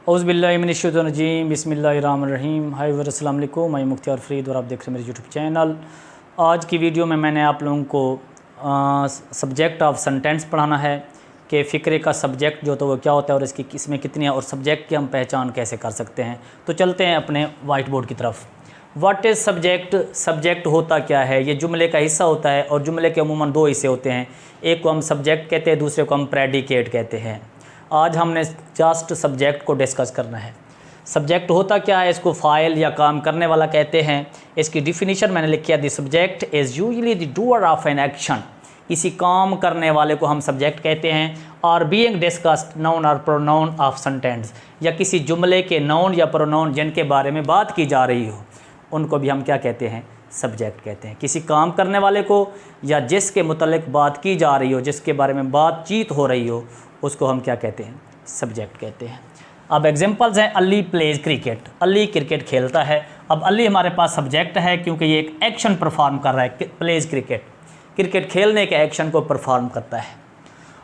औज़ुबिल्लाहिमिनश्शैतानिर्रजीम बिस्मिल्लाहिर्रहमानिर्रहीम। हाय व्यूअर्स, अस्सलाम वालेकुम। मैं मुख्तियार फ़रीद और आप देख रहे हैं मेरे यूट्यूब चैनल। आज की वीडियो में मैंने आप लोगों को सब्जेक्ट ऑफ सेंटेंस पढ़ाना है कि फ़िक्रे का सब्जेक्ट जो तो वो क्या होता है और इसकी इसमें कितनी है और सब्जेक्ट की हम पहचान कैसे कर सकते हैं। तो चलते हैं अपने वाइट बोर्ड की तरफ। What is subject? सब्जेक्ट होता क्या है? ये जुमले का हिस्सा होता है और जुमले के अमूमन दो हिस्से होते हैं। एक को हम सब्जेक्ट कहते हैं, दूसरे को हम प्रेडिकेट कहते हैं। आज हमने जस्ट सब्जेक्ट को डिस्कस करना है। सब्जेक्ट होता क्या है? इसको फ़ाइल या काम करने वाला कहते हैं। इसकी डिफिनीशन मैंने लिखी है, the subject is usually the doer of an action. किसी काम करने वाले को हम सब्जेक्ट कहते हैं। और बीइंग डिस्कस्ड नाउन और प्रोनाउन ऑफ सेंटेंस, या किसी जुमले के नाउन या प्रोनाउन जिनके बारे में बात की जा रही हो उनको भी हम क्या कहते हैं? सब्जेक्ट कहते हैं। किसी काम करने वाले को या जिसके मुतल्लिक बात की जा रही हो, जिसके बारे में बातचीत हो रही हो, उसको हम क्या कहते हैं? सब्जेक्ट कहते हैं। अब एग्जांपल्स हैं, Ali pledge cricket. Ali cricket खेलता है। अब अली हमारे पास सब्जेक्ट है क्योंकि ये एक एक्शन परफॉर्म कर रहा है। प्लेज क्रिकेट, क्रिकेट खेलने के एक्शन को परफॉर्म करता है।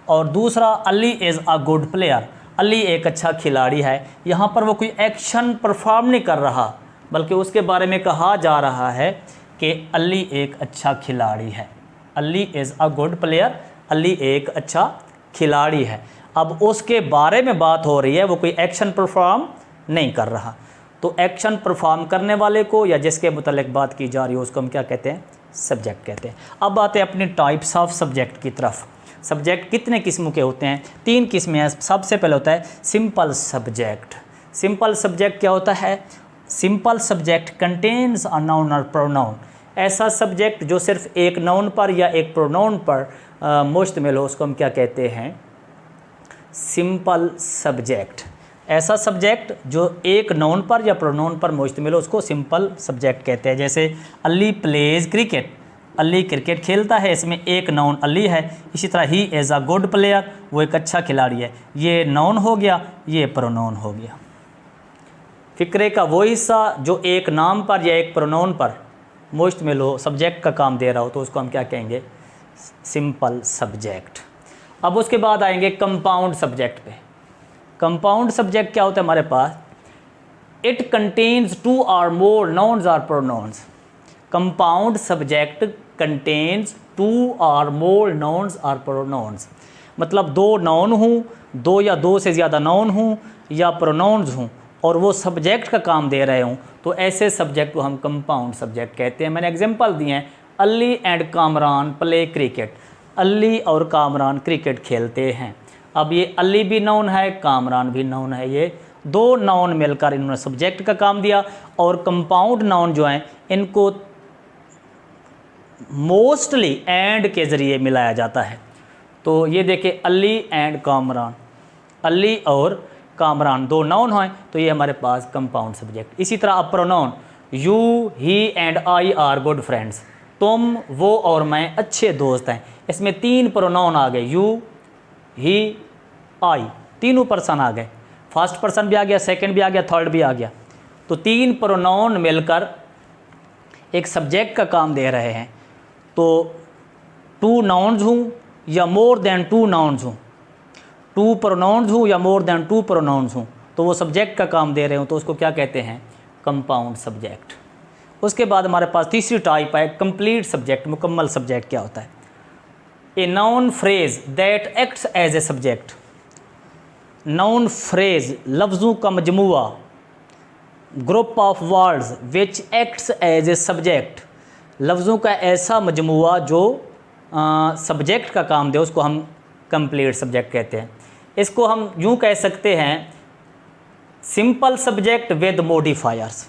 और दूसरा, Ali is a good player. Ali एक अच्छा खिलाड़ी है। यहाँ पर वो कोई एक्शन परफॉर्म नहीं कर रहा, बल्कि उसके बारे में कहा जा रहा है कि अली एक अच्छा खिलाड़ी है। Ali is a good player, Ali एक अच्छा खिलाड़ी है। अब उसके बारे में बात हो रही है, वो कोई एक्शन परफॉर्म नहीं कर रहा। तो एक्शन परफॉर्म करने वाले को या जिसके मुतल्लिक बात की जा रही हो उसको हम क्या कहते हैं? सब्जेक्ट कहते हैं। अब आते हैं अपने टाइप्स ऑफ सब्जेक्ट की तरफ। सब्जेक्ट कितने किस्म के होते हैं? 3 किस्में हैं। सबसे पहले होता है सिंपल सब्जेक्ट। सिंपल सब्जेक्ट क्या होता है? Simple subject contains a noun और प्रोनाउन। ऐसा सब्जेक्ट जो सिर्फ एक नाउन पर या एक प्रोनाउन पर मुश्तमिल हो उसको हम क्या कहते हैं? Simple subject. ऐसा सब्जेक्ट जो एक नाउन पर या प्रोनाउन पर मुश्तमिल हो उसको सिंपल सब्जेक्ट कहते हैं। जैसे Ali pledge cricket, Ali cricket खेलता है, इसमें एक नाउन अली है। इसी तरह he is a good player, वो एक अच्छा खिलाड़ी है। ये नाउन हो गया, ये प्रोनाउन हो गया। फ़िक्रे का वो हिस्सा जो एक नाम पर या एक प्रोनाउन पर मुश्तमिल हो, सब्जेक्ट का काम दे रहा हो, तो उसको हम क्या कहेंगे? Simple subject. अब उसके बाद आएंगे कंपाउंड सब्जेक्ट पे। कंपाउंड सब्जेक्ट क्या होता है हमारे पास? इट कंटेन्स 2 और मोर नाउन्स और प्रोनाउंस। कंपाउंड सब्जेक्ट कंटेन्स 2 और मोर नाउन्स और प्रोनाउंस। मतलब 2 नाउन हूँ, 2 या 2 से ज़्यादा नाउन हूँ या प्रोनाउंस हूँ और वो सब्जेक्ट का काम दे रहे हूँ, तो ऐसे सब्जेक्ट को हम कंपाउंड सब्जेक्ट कहते हैं। मैंने एग्जांपल दिए हैं, Ali and Kamran play cricket. Ali और कामरान क्रिकेट खेलते हैं। अब ये अली भी नाउन है, कामरान भी नाउन है। ये 2 नाउन मिलकर इन्होंने सब्जेक्ट का काम दिया। और कंपाउंड नाउन जो हैं इनको मोस्टली एंड के ज़रिए मिलाया जाता है। तो ये देखिए, अली एंड कामरान, अली और कामरान 2 नाउन हैं, तो ये हमारे पास कंपाउंड सब्जेक्ट। इसी तरह अब pronoun, you he and I R good friends. तुम, वो और मैं अच्छे दोस्त हैं। इसमें 3 प्रोनाउन आ गए, यू, ही, आई, तीनों पर्सन आ गए। फर्स्ट पर्सन भी आ गया, सेकंड भी आ गया, थर्ड भी आ गया। तो 3 प्रोनाउन मिलकर एक सब्जेक्ट का काम दे रहे हैं। तो 2 नाउन्स हूँ या मोर देन 2 नाउन्स हूँ, 2 प्रोनाउंस हूँ या मोर देन 2 प्रोनाउंस हूँ, तो वो सब्जेक्ट का काम दे रहे हो, तो उसको क्या कहते हैं? Compound subject. उसके बाद हमारे पास तीसरी टाइप है कंप्लीट सब्जेक्ट। मुकम्मल सब्जेक्ट क्या होता है? A noun phrase that acts as a subject. Noun phrase लफ्ज़ों का मजमुआ, group of words which acts as a subject. लफ्ज़ों का ऐसा मजमुआ जो सब्जेक्ट का काम दे उसको हम कंप्लीट सब्जेक्ट कहते हैं। इसको हम यूँ कह सकते हैं, सिंपल सब्जेक्ट विद मॉडिफायर्स।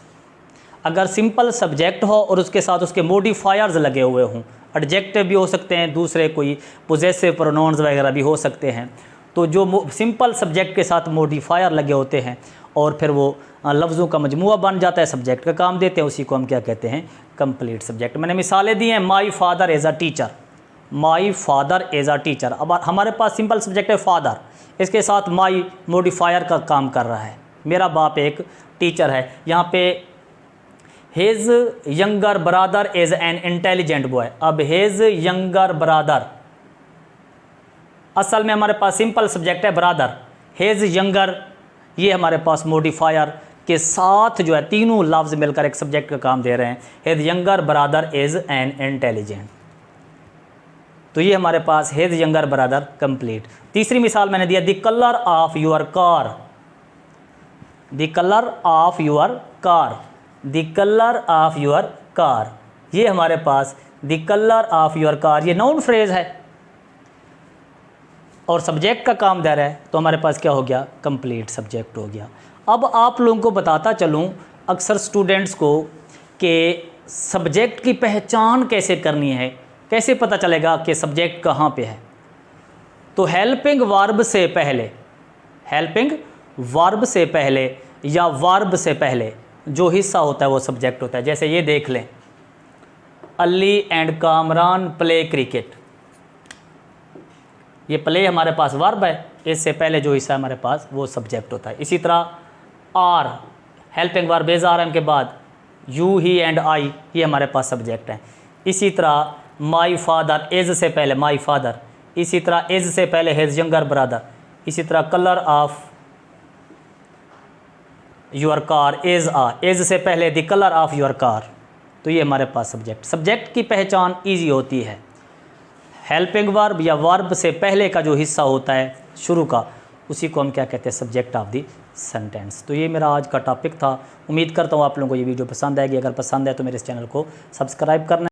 अगर सिंपल सब्जेक्ट हो और उसके साथ उसके मॉडिफायर्स लगे हुए हों, एडजेक्टिव भी हो सकते हैं, दूसरे कोई पोजेसिव प्रोनाउंस वगैरह भी हो सकते हैं, तो जो सिंपल सब्जेक्ट के साथ मॉडिफायर लगे होते हैं और फिर वो लफ्ज़ों का मजमुआ बन जाता है, सब्जेक्ट का काम देते हैं, उसी को हम क्या कहते हैं? Complete subject. मैंने मिसालें दी हैं, my father as a teacher, my father as a teacher. अब हमारे पास सिंपल सब्जेक्ट है फादर, इसके साथ माई मॉडिफायर का काम कर रहा है, मेरा बाप एक टीचर है। यहाँ पे his younger brother is an intelligent boy. अब हिज यंगर ब्रदर, असल में हमारे पास सिंपल सब्जेक्ट है ब्रदर, हिज यंगर ये हमारे पास मॉडिफायर के साथ जो है तीनों लफ्ज़ मिलकर एक सब्जेक्ट का काम दे रहे हैं। His younger brother is an intelligent, तो ये हमारे पास हिज यंगर ब्रदर कंप्लीट। तीसरी मिसाल मैंने दिया, the colour of your car, the colour of your car, the colour of your car, ये हमारे पास the colour of your car, ये नाउन फ्रेज है और सब्जेक्ट का काम दे रहा है, तो हमारे पास क्या हो गया, कंप्लीट सब्जेक्ट हो गया। अब आप लोगों को बताता चलूँ अक्सर स्टूडेंट्स को कि सब्जेक्ट की पहचान कैसे करनी है, कैसे पता चलेगा कि सब्जेक्ट कहाँ पे है। तो हेल्पिंग वर्ब से पहले, हेल्पिंग वर्ब से पहले या वर्ब से पहले जो हिस्सा होता है वो सब्जेक्ट होता है। जैसे ये देख लें, Ali and Kamran play cricket, ये प्ले हमारे पास वर्ब है, इससे पहले जो हिस्सा हमारे पास वो सब्जेक्ट होता है। इसी तरह are, helping verb is are am के बाद यू ही एंड आई, ये हमारे पास सब्जेक्ट है। इसी तरह माई फादर, इज़ से पहले माई फादर, इसी तरह इज़ से पहले हिज यंगर ब्रदर, इसी तरह colour of your car is a, is से पहले the colour of your car, तो ये हमारे पास सब्जेक्ट। सब्जेक्ट की पहचान ईजी होती है, हेल्पिंग वर्ब या वर्ब से पहले का जो हिस्सा होता है शुरू का, उसी को हम क्या कहते हैं, सब्जेक्ट ऑफ द सेंटेंस। तो ये मेरा आज का टॉपिक था। उम्मीद करता हूँ आप लोगों को ये वीडियो पसंद आएगी। अगर पसंद है तो मेरे इस चैनल को सब्सक्राइब करना।